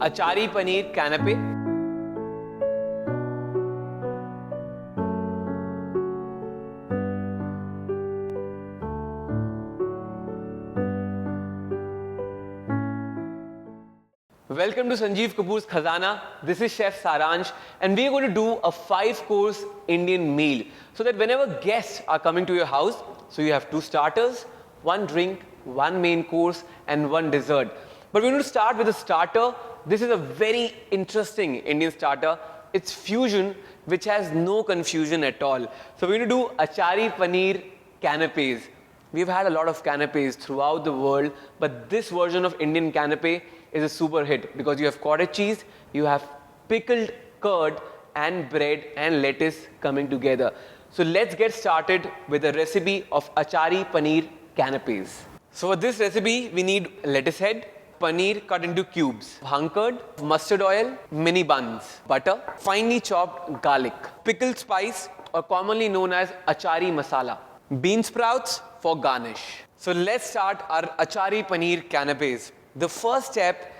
Achari Paneer Canape. Welcome to Sanjeev Kapoor's Khazana. This is Chef Saransh, and we are going to do a 5-course Indian meal so that whenever guests are coming to your house, so you have 2 starters, 1 drink, 1 main course, and 1 dessert. But we're going to start with a starter. This is a very interesting Indian starter. It's fusion, which has no confusion at all. So we're going to do Achari Paneer Canapes. We've had a lot of canapes throughout the world, but this version of Indian canape is a super hit because you have cottage cheese, you have pickled curd and bread and lettuce coming together. So let's get started with the recipe of Achari Paneer Canapes. So for this recipe, we need lettuce head, paneer cut into cubes, hung curd, mustard oil, mini buns, butter, finely chopped garlic, pickled spice or commonly known as Achari masala, bean sprouts for garnish. So let's start our Achari Paneer Canapes. The first step,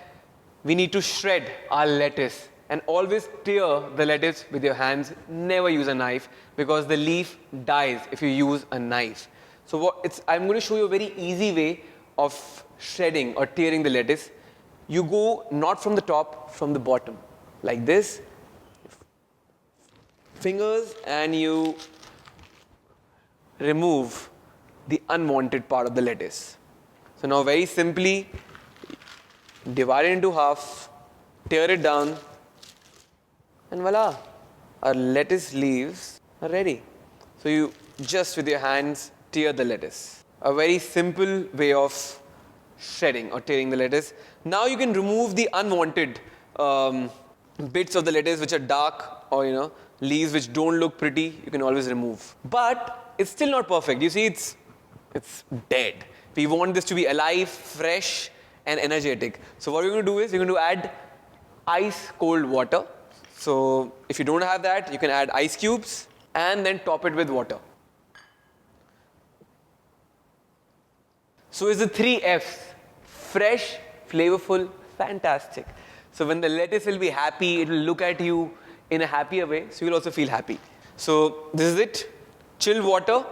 we need to shred our lettuce and always tear the lettuce with your hands. Never use a knife because the leaf dies if you use a knife. So I'm going to show you a very easy way of shredding or tearing the lettuce. You go not from the top, from the bottom, like this. Fingers, and you remove the unwanted part of the lettuce. So now very simply, divide it into half, tear it down, and voila, our lettuce leaves are ready. So you just with your hands tear the lettuce. A very simple way of shredding or tearing the lettuce. Now you can remove the unwanted bits of the lettuce which are dark, or leaves which don't look pretty. You can always remove. But it's still not perfect. You see, it's dead. We want this to be alive, fresh, and energetic. So what we're going to do is we're going to add ice cold water. So if you don't have that, you can add ice cubes and then top it with water. So it's the 3 F's: fresh, flavorful, fantastic. So when the lettuce will be happy, it will look at you in a happier way, so you'll also feel happy. So this is it: chilled water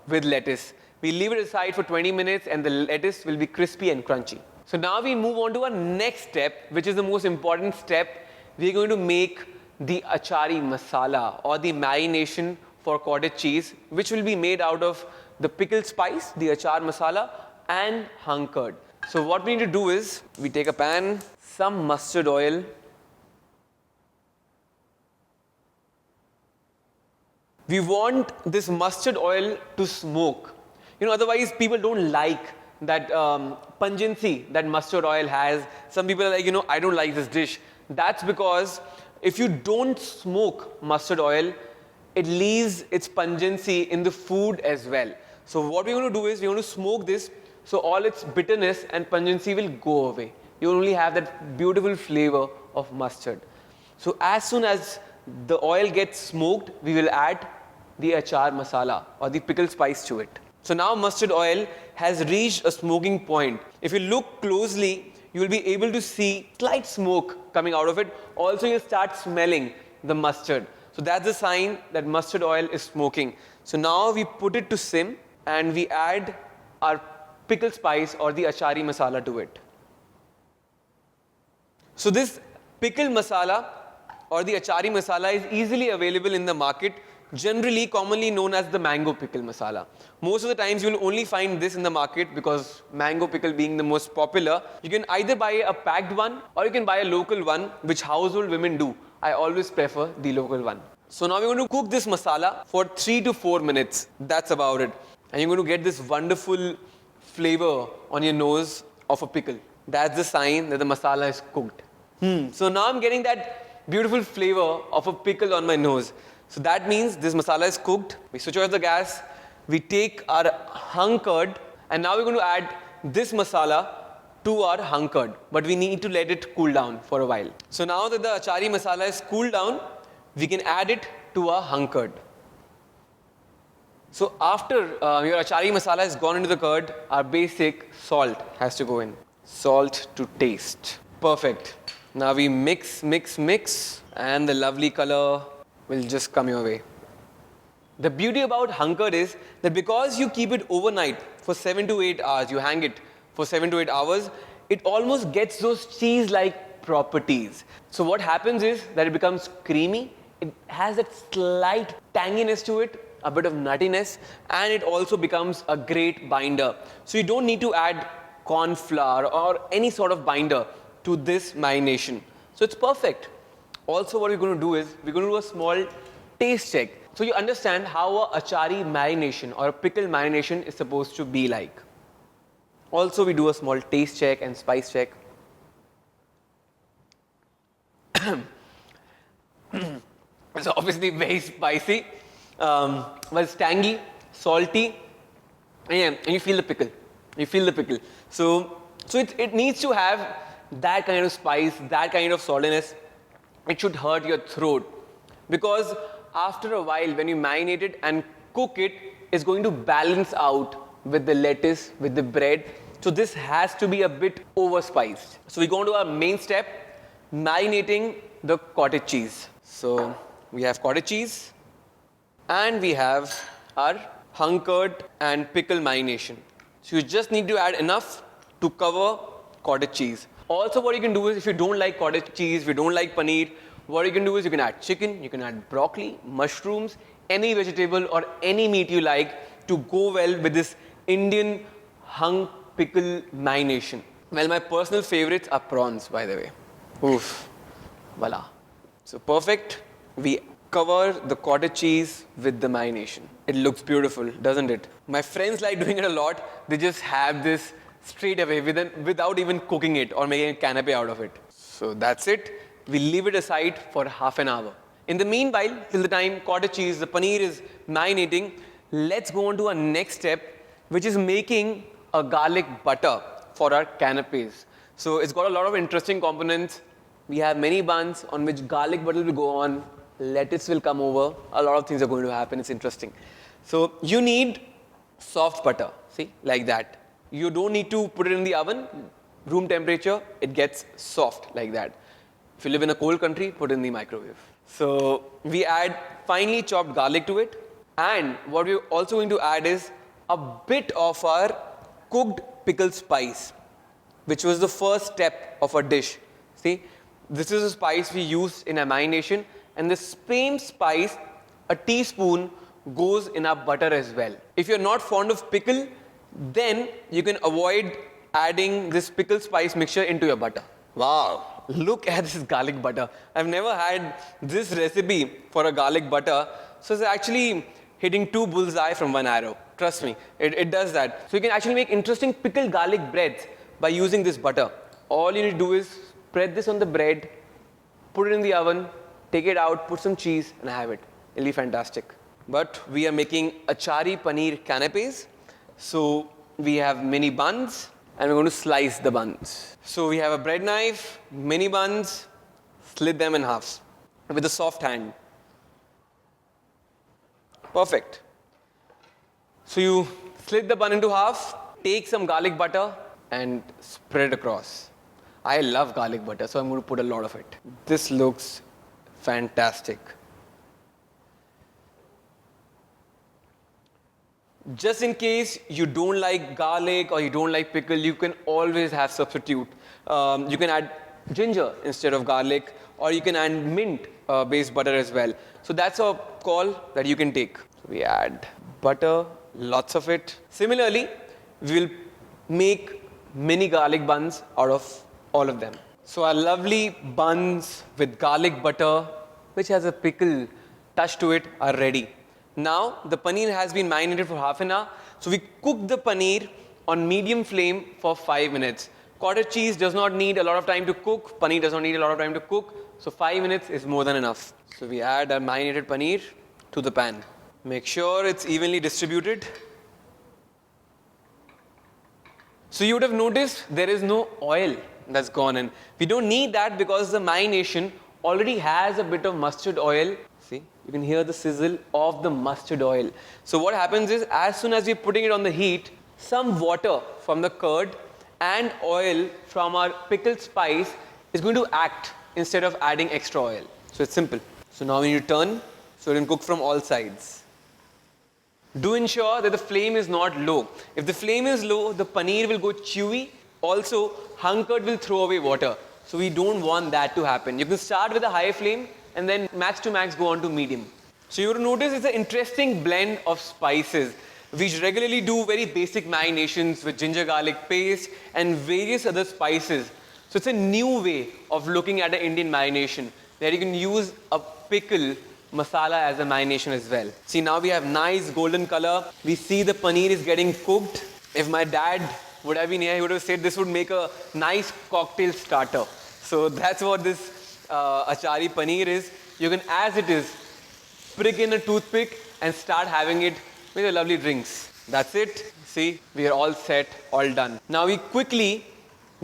with lettuce. We leave it aside for 20 minutes and the lettuce will be crispy and crunchy. So now we move on to our next step, which is the most important step. We are going to make the Achari masala, or the marination for cottage cheese, which will be made out of the pickled spice, the achar masala, and hung curd. So what we need to do is, we take a pan, some mustard oil, we want this mustard oil to smoke. Otherwise people don't like that pungency that mustard oil has. Some people are like, I don't like this dish. That's because if you don't smoke mustard oil, it leaves its pungency in the food as well. So what we're going to do is we're going to smoke this, so all its bitterness and pungency will go away. You only have that beautiful flavor of mustard. So as soon as the oil gets smoked, we will add the achar masala or the pickled spice to it. So now mustard oil has reached a smoking point. If you look closely, you will be able to see slight smoke coming out of it. Also, you'll start smelling the mustard. So that's the sign that mustard oil is smoking. So now we put it to sim and we add our pickle spice or the achari masala to it. So this pickle masala or the achari masala is easily available in the market, generally commonly known as the mango pickle masala. Most of the times you will only find this in the market because mango pickle being the most popular. You can either buy a packed one or you can buy a local one, which household women do. I always prefer the local one. So now we're going to cook this masala for 3 to 4 minutes. That's about it. And you're going to get this wonderful flavor on your nose of a pickle. That's the sign that the masala is cooked. So now I'm getting that beautiful flavor of a pickle on my nose. So that means this masala is cooked. We switch off the gas. We take our hung curd, and now we're going to add this masala to our hung curd. But we need to let it cool down for a while. So now that the achari masala is cooled down, we can add it to our hung curd. So after your achari masala has gone into the curd, our basic salt has to go in. Salt to taste. Perfect. Now we mix, mix, mix, and the lovely color will just come your way. The beauty about hunker is that because you keep it overnight for 7 to 8 hours, you hang it for 7 to 8 hours, it almost gets those cheese-like properties. So what happens is that it becomes creamy, it has that slight tanginess to it, a bit of nuttiness, and it also becomes a great binder. So you don't need to add corn flour or any sort of binder to this marination. So it's perfect. Also what we're going to do is, we're going to do a small taste check. So you understand how a achari marination or a pickle marination is supposed to be like. Also we do a small taste check and spice check. It's obviously very spicy, but it's tangy, salty, and you feel the pickle. You feel the pickle. So it needs to have that kind of spice, that kind of saltiness. It should hurt your throat, because after a while when you marinate it and cook it, it's going to balance out with the lettuce, with the bread. So this has to be a bit overspiced. So we go on to our main step, marinating the cottage cheese. So we have cottage cheese and we have our hunkered and pickle marination. So you just need to add enough to cover cottage cheese. Also what you can do is, if you don't like cottage cheese, if you don't like paneer, what you can do is you can add chicken, you can add broccoli, mushrooms, any vegetable or any meat you like to go well with this Indian hung pickle marination. Well, my personal favorites are prawns, by the way. Oof, voila. So perfect. We cover the cottage cheese with the marination. It looks beautiful, doesn't it? My friends like doing it a lot. They just have this straight away without even cooking it or making a canape out of it. So that's it. We leave it aside for half an hour. In the meanwhile, till the time cottage cheese, the paneer is marinating, let's go on to our next step, which is making a garlic butter for our canapes. So it's got a lot of interesting components. We have many buns on which garlic butter will go on, lettuce will come over, a lot of things are going to happen, it's interesting. So you need soft butter, see, like that. You don't need to put it in the oven, room temperature, it gets soft like that. If you live in a cold country, put it in the microwave. So we add finely chopped garlic to it, and what we're also going to add is a bit of our cooked pickle spice, which was the first step of our dish. See, this is a spice we use in a marination, and the same spice, a teaspoon, goes in our butter as well. If you're not fond of pickle, then you can avoid adding this pickle spice mixture into your butter. Wow, look at this garlic butter. I've never had this recipe for a garlic butter. So it's actually hitting 2 bullseye from 1 arrow. Trust me, it does that. So you can actually make interesting pickled garlic breads by using this butter. All you need to do is spread this on the bread, put it in the oven, take it out, put some cheese, and have it. It'll be fantastic. But we are making Achari paneer canapes. So we have mini buns, and we're going to slice the buns. So we have a bread knife, mini buns, slit them in half with a soft hand. Perfect. So you slit the bun into half, take some garlic butter and spread it across. I love garlic butter, so I'm going to put a lot of it. This looks fantastic. Just in case you don't like garlic or you don't like pickle, you can always have substitute. You can add ginger instead of garlic, or you can add mint based butter as well. So that's a call that you can take. So we add butter, lots of it. Similarly, we will make mini garlic buns out of all of them. So our lovely buns with garlic butter, which has a pickle touch to it, are ready. Now the paneer has been marinated for half an hour. So we cook the paneer on medium flame for 5 minutes. Cottage cheese does not need a lot of time to cook. Paneer does not need a lot of time to cook. So 5 minutes is more than enough. So we add our marinated paneer to the pan. Make sure it's evenly distributed. So you would have noticed there is no oil that's gone in. We don't need that because the marination already has a bit of mustard oil. See, you can hear the sizzle of the mustard oil. So what happens is, as soon as we're putting it on the heat, some water from the curd and oil from our pickled spice is going to act instead of adding extra oil. So it's simple. So now we need to turn so it can cook from all sides. Do ensure that the flame is not low. If the flame is low, the paneer will go chewy. Also, hunkered will throw away water. So we don't want that to happen. You can start with a high flame and then max to max go on to medium. So you will notice it's an interesting blend of spices. We regularly do very basic marinations with ginger garlic paste and various other spices. So it's a new way of looking at an Indian marination, where you can use a pickle masala as a marination as well. See, now we have nice golden color. We see the paneer is getting cooked. If my dad would have been here, he would have said this would make a nice cocktail starter. So that's what this Achari paneer is. You can, as it is, prick in a toothpick and start having it with your lovely drinks. That's it. See, we are all set, all done. Now we quickly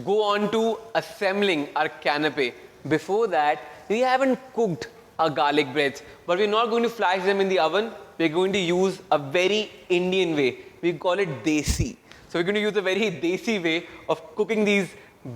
go on to assembling our canape. Before that, we haven't cooked our garlic breads, but we're not going to flash them in the oven. We're going to use a very Indian way. We call it desi. So we're going to use a very desi way of cooking these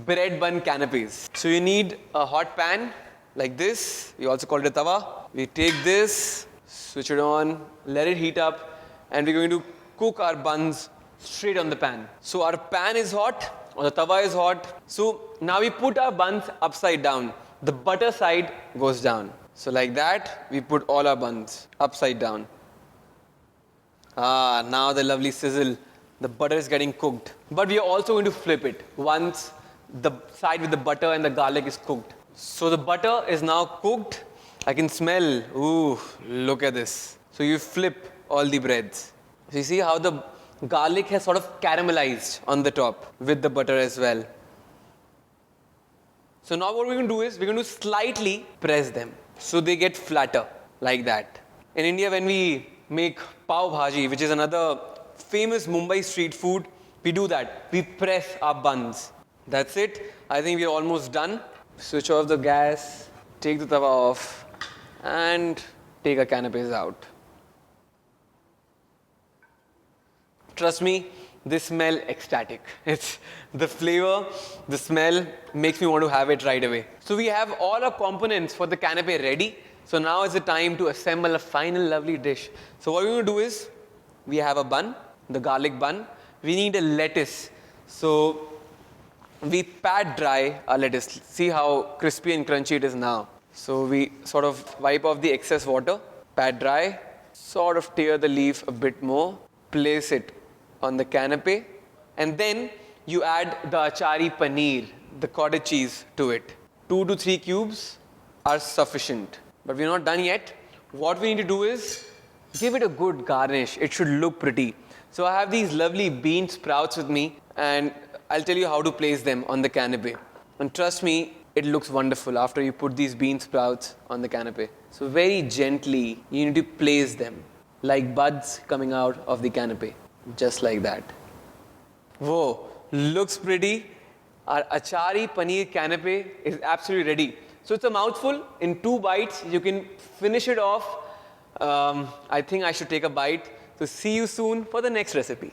bread bun canapes. So you need a hot pan like this. We also call it a tawa. We take this, switch it on, let it heat up, and we're going to cook our buns straight on the pan. So our pan is hot, or the tawa is hot. So now we put our buns upside down. The butter side goes down. So like that, we put all our buns upside down. Now the lovely sizzle. The butter is getting cooked. But we are also going to flip it once the side with the butter and the garlic is cooked. So the butter is now cooked. I can smell, ooh, look at this. So you flip all the breads. So you see how the garlic has sort of caramelized on the top with the butter as well. So now what we're going to do is we're going to slightly press them so they get flatter like that. In India, when we make pav bhaji, which is another famous Mumbai street food, we do that. We press our buns. That's it. I think we're almost done. Switch off the gas, take the tawa off, and take our canapes out. Trust me, they smell ecstatic. It's the flavor, the smell makes me want to have it right away. So we have all our components for the canape ready. So now is the time to assemble a final lovely dish. So what we're going to do is, we have a bun, the garlic bun. We need a lettuce. So we pat dry our lettuce. See how crispy and crunchy it is now. So we sort of wipe off the excess water, pat dry, sort of tear the leaf a bit more, place it on the canape, and then you add the Achari paneer, the cottage cheese, to it. 2 to 3 cubes are sufficient. But we're not done yet. What we need to do is give it a good garnish. It should look pretty. So I have these lovely bean sprouts with me, and I'll tell you how to place them on the canape. And trust me, it looks wonderful after you put these bean sprouts on the canape. So very gently, you need to place them like buds coming out of the canape. Just like that. Whoa, looks pretty. Our Achari paneer canape is absolutely ready. So it's a mouthful. In 2 bites, you can finish it off. I think I should take a bite. So see you soon for the next recipe.